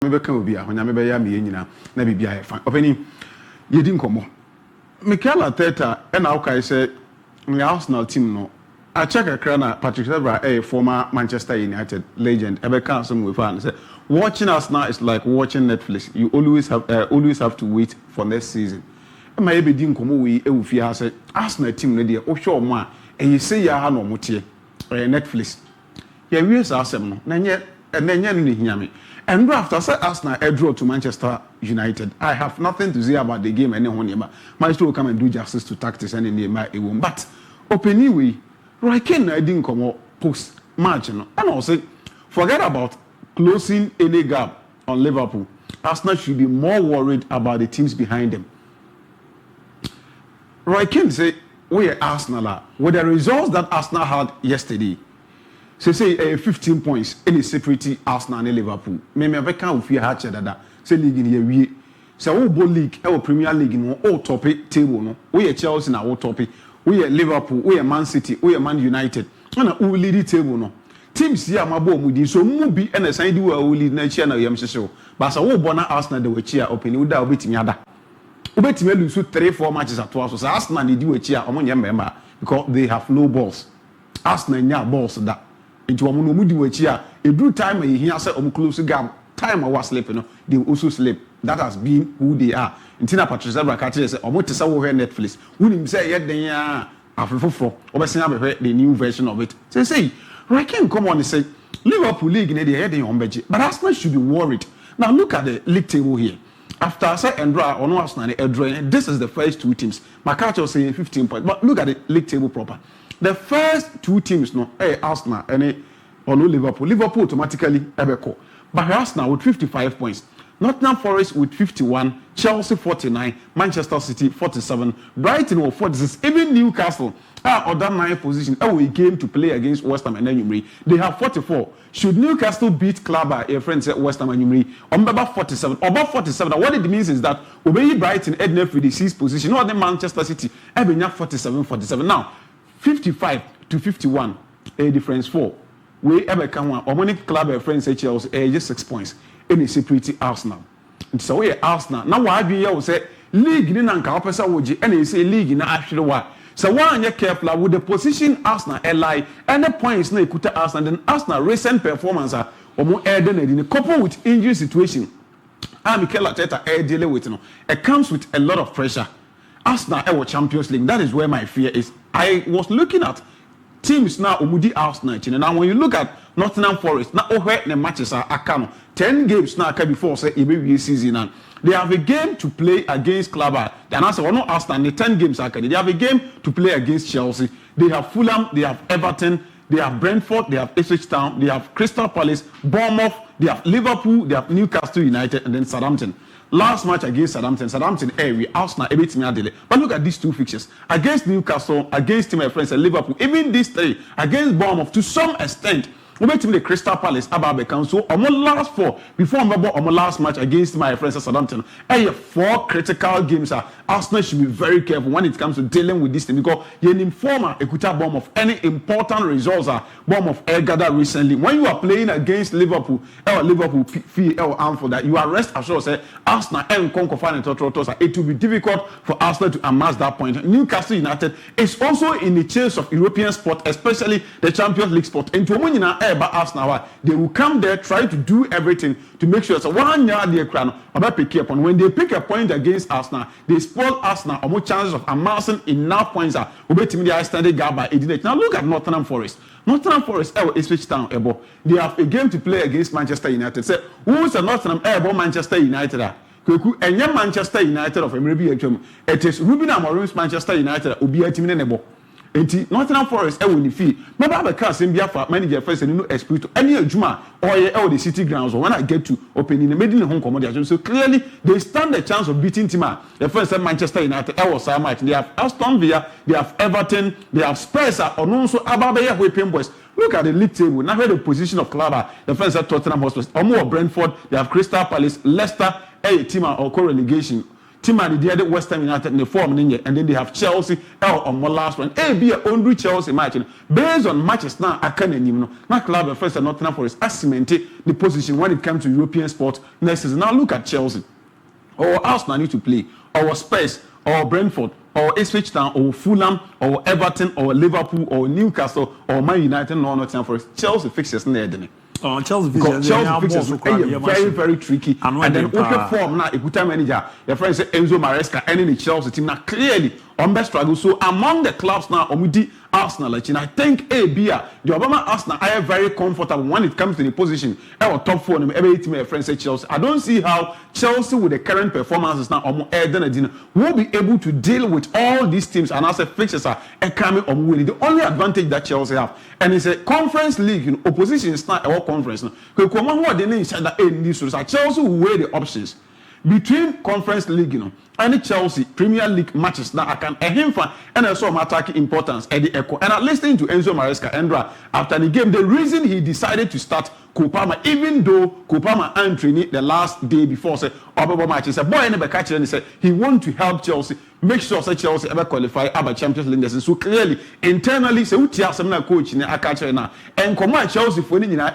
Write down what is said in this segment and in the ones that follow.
Maybe can be a when I maybe ya me nyina na bibia fine. Openi yedi nkomo. Mikel Arteta and I say the Arsenal team no. I check a crana Patrick Vieira, a former Manchester United legend. Ever come some with and say watching us now is like watching Netflix. You always have to wait for next season. Maybe di nkomo we e wo fi ha say Arsenal team no dey o hwe mo a e say ya ha no motie Netflix. Ya wie sa asem no na nye no hiame. And after say Arsenal a draw to Manchester United, I have nothing to say about the game any honeyba. Manchester will come and do justice to tactics and in the won. But openly we Roy Keane I didn't come post match no. And also forget about closing any gap on Liverpool. Arsenal should be more worried about the teams behind them. Roy Keane say we are Arsenal with the results that Arsenal had yesterday. So say 15 points any separate Arsenal and Liverpool. Me beka wo fi ha che dada. Say league ni ye wie. Say wo bo league e wo Premier League no o top table no. We are Chelsea na wo top. We are Liverpool, we are Man City, we are Man United. Na wo lead table no. Teams here mabo mu di so mu bi e na san di wo lead na chia na yam hyehyɛ. But say wo bo na Arsenal de wo chia open wo da obetimi ada. Obetimi lose 3-4 matches at once. So Arsenal need di wo chia omo nyɛ member because they have no balls. Arsenal nya balls that. Into a monumudi which here, a good time he has said close gap time I was sleeping, they also sleep. That has been who they are. Intina Patricia Bracati said, or what to say Netflix. Wouldn't him say yet they are after the new version of it. Say, I can come on and say Liverpool League in the heading on budget, but Arsenal should be worried. Now look at the league table here. After I say Endra or no Arsenal, this is the first two teams. McCarthy was saying 15 points, but look at the league table proper. The first two teams, no, Arsenal and or no Liverpool. Liverpool automatically Ebeko. But Arsenal with 55 points. Nottingham Forest with 51, Chelsea 49, Manchester City 47, Brighton with 46, even Newcastle are on that 9th position. A game to play against West Ham and Newbury. They have 44. Should Newcastle beat Clubber, a friend said West Ham and Newbury, on about 47. About 47. What it means is that obey Brighton Edna for the 6th position, or the Manchester City, Ebenya 47. Now 55 to 51, a difference 4. We ever come one, or many club a friend say Chelsea, just 6 points. Any security Arsenal. And so we Arsenal. Now why be you say league in Anka Opesa Woji and you say league in actually what? So one you careful with the position Arsenal ally and the points no ikuta Arsenal then Arsenal recent performance are more air than in a couple with injury situation. Mikel Arteta air dealing with it comes with a lot of pressure. Arsenal our Champions League. That is where my fear is. I was looking at teams now Umudi Arsenal. Now when you look at Nottingham Forest, now the matches are akano 10 games now before say a season and they have a game to play against Clubber. Then I say no Arsenal the 10 games are they have a game to play against Chelsea. They have Fulham, they have Everton, they have Brentford, they have Ipswich Town, they have Crystal Palace, Bournemouth, they have Liverpool, they have Newcastle United and then Southampton. Last match against Southampton we Arsenal a bit delay. But look at these two fixtures. Against Newcastle, against my friends and Liverpool, even these three, against Bournemouth, to some extent, we met the Crystal Palace, ABOU Council, on my last 4, before on my last match against my friends at Southampton. 4 critical games. Arsenal should be very careful when it comes to dealing with this thing because you informer Ekuta Bournemouth any important results are Bournemouth gathered recently. When you are playing against Liverpool, Anfield, that you are rest assured say Arsenal and conquer it will be difficult for Arsenal to amass that point. Newcastle United is also in the chase of European sport, especially the Champions League sport. And to Arsenal, they will come there, try to do everything to make sure so one yard their crown about pick up on when they pick a point against Arsenal, they spoil Arsenal or more chances of amassing enough points are the standard gap by 88. Now look at Nottingham Forest. Nottingham Forest is switch down ebo. They have a game to play against Manchester United. Say who's a Nottingham Manchester United? And Manchester United of Emirates. It is Ruben Amorim's Manchester United will be a team in nebo. Enti Nottingham Forest will ni fee. Maybe I can send Biafra manager first and no expect any Juma or the city grounds or when I get to open in the middle home commodity. So clearly they stand a chance of beating Tima. The first time Manchester United was so much. They have Aston Villa, they have Everton, they have Spurs or also Ababeya Weeping Boys. Look at the league table. Now the position of Clubber, the first at Tottenham Hotspur, or more Brentford, they have Crystal Palace, Leicester, a team or co-relegation. Team and the other West Ham United in the form, and then they have Chelsea on one last one. Be a only Chelsea match based on matches now. I can't even now club first and Nottingham Forest has cemented the position when it comes to European sport next season. Now look at Chelsea, or Arsenal need to play, or Spurs, or Brentford, or Ipswich Town, or Fulham, or Everton, or Liverpool, or Newcastle, or Man United, or Nottingham Forest. Chelsea fixtures in there. Chelsea fixtures very, very tricky. And then okay form now, Ikuta manager, your friend say Enzo Maresca, and in the Chelsea team now clearly on best struggle. So among the clubs now, Omudi Arsenal, I think ABOU, the Obama Arsenal are very comfortable when it comes to the position. Our top four, every team, my friend say Chelsea. I don't see how Chelsea with the current performances now, will be able to deal with all these teams and as a fixtures are coming on winning. The only advantage that Chelsea have, and it's a conference league, opposition is not our conference. Chelsea will weigh the options between conference league, and Chelsea Premier League matches that I can him fan and also attacking importance at the echo. And I'm listening to Enzo Maresca Endra after the game. The reason he decided to start Kopama, even though Kopama entered the last day before say Obama match, he said boy never catch it, and he said he want to help Chelsea make sure that Chelsea ever qualify about Champions League. So clearly internally say utia seminar coach in a catcher now and come Chelsea for any I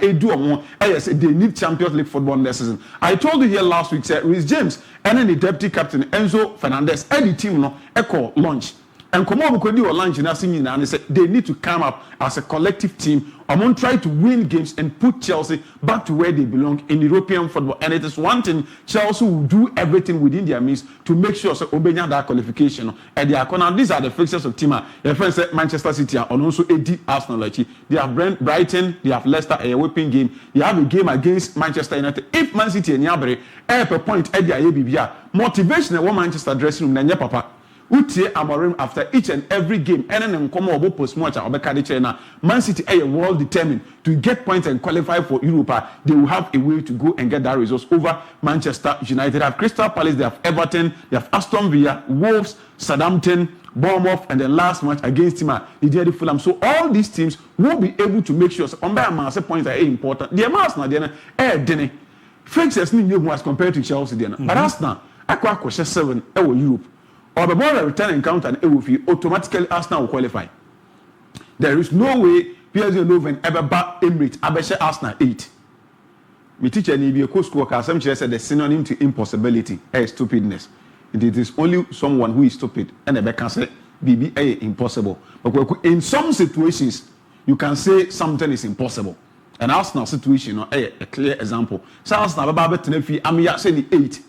said they need Champions League football next season. I told you here last week, said Rhys James and then the deputy captain Enzo Fernandez and the team echo launch. And come on, because they were launching and they said they need to come up as a collective team. I'm going to try to win games and put Chelsea back to where they belong in European football. And it is one thing, Chelsea will do everything within their means to make sure so Obenya that qualification. And they are now these are the fixtures of team. Your friends said Manchester City and also AD Arsenal. They have Brighton, they have Leicester, a whipping game. They have a game against Manchester United. If Man City and Yabere, per point at the ABOU, motivation at one Manchester dressing room, then papa. Utie Amorim after each and every game, and then come over post match or China. Man City are well determined to get points and qualify for Europa. They will have a way to go and get that results over Manchester United. They have Crystal Palace, they have Everton, they have Aston Villa, Wolves, Southampton, Bournemouth, and then last match against the Fulham. So all these teams will be able to make sure on by points are important. The amounts now then fixtures new as compared to Chelsea then. But Arsenal, I quite 7 Europe. Or the ball return encounter and AWFI, automatically Arsenal will qualify. There is no way PSG Leuven ever back Emirates Abeshe Arsenal 8. My teacher need be a coach worker. Some said the synonym to impossibility is stupidness. It is only someone who is stupid and the can say BBA impossible. But in some situations you can say something is impossible. And Arsenal situation a clear example. So Arsenal Baba Tenefi Amia say the 8.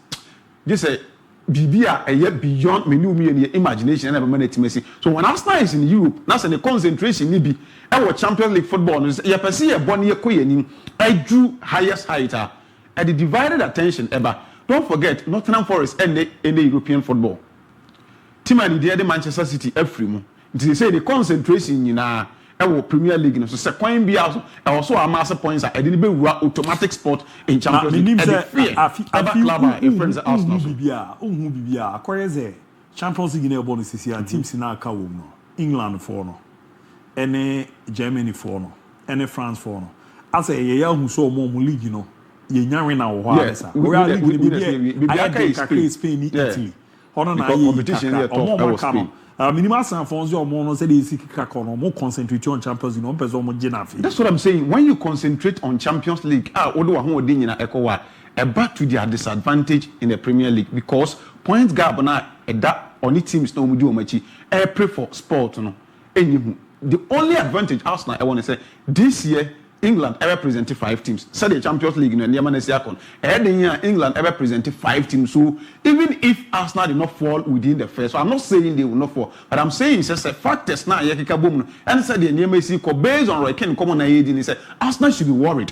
Just say Bibia yet beyond me imagination and Messi. So when Arsenal is in Europe, that's the concentration be our Champions League football. You can see a bonnie queen. I drew highest height and the divided attention ever. Don't forget Nottingham Forest and the European football. Team and the Manchester City every they say the concentration in our Premier League. So second be also a massive points. I didn't be automatic sport in Champions League. Champions League bonus is here. Teams in our no England for no, any Germany for no, any France for no. As a year who saw more league, you know now what we are Spain, Italy. Competition here top Spain. Minimal Sanfonso or Mono said he's more concentrate on Champions League. That's what I'm saying. When you concentrate on Champions League, back to their disadvantage in the Premier League because points gap that only teams no do much. Pray for sport. The only advantage Arsenal I want to say this year. England ever presented 5 teams. Said the Champions League in the Yamanes England ever presented 5 teams. So even if Arsenal did not fall within the first, so I'm not saying they will not fall, but I'm saying it's just a fact that's not and said the Yamanes based on Roy Ken common he said Arsenal should be worried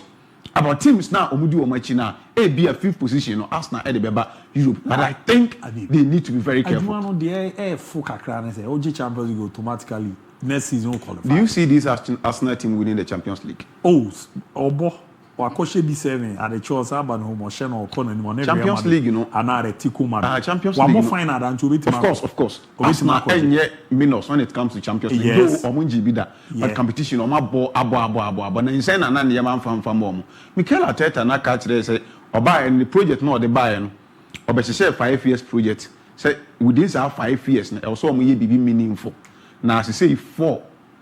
about teams now Omudu Omachina be a 5th position or Arsenal at the Beba Europe. But I think they need to be very careful. I do the OG Champions League automatically. Next season qualify. Do you see this Arsenal team winning the Champions League? Obo or Koshe B7 at the Charles Urban Home or Shannon or Conan Champions League, and at Tiku Man. Champions League. One more final than to beat. Of course. Arsenal minus when it comes to Champions League. Yes. But competition or my ball abo. But then say na the man from mom. Mikel Arteta na catch there say or buy the project no the buy no. Or be say 5 years project. say within 5 years na also omo ye bibi meaningful na as say 4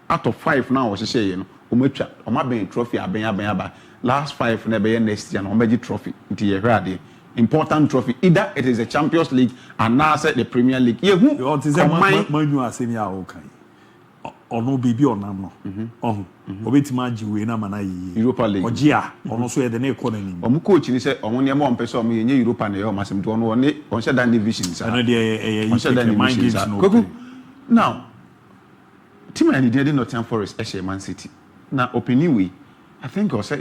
out of 5 now she say no omo atwa omo ben trophy aben last 5 na be next year na omo gi trophy nti ye hwade important trophy either it is a Champions League and now say the Premier League ye hu manu asemi a o kan ono bibi onam no obetima ajiwe na mana yi Europa League ogia ono so ye de na economy omo coach ni say omo ne mo mpese omo ye Europa na ye o masem to ono ne on say that division sa ano de mind games no now team and the Nottingham Forest Man City now opinion we I think also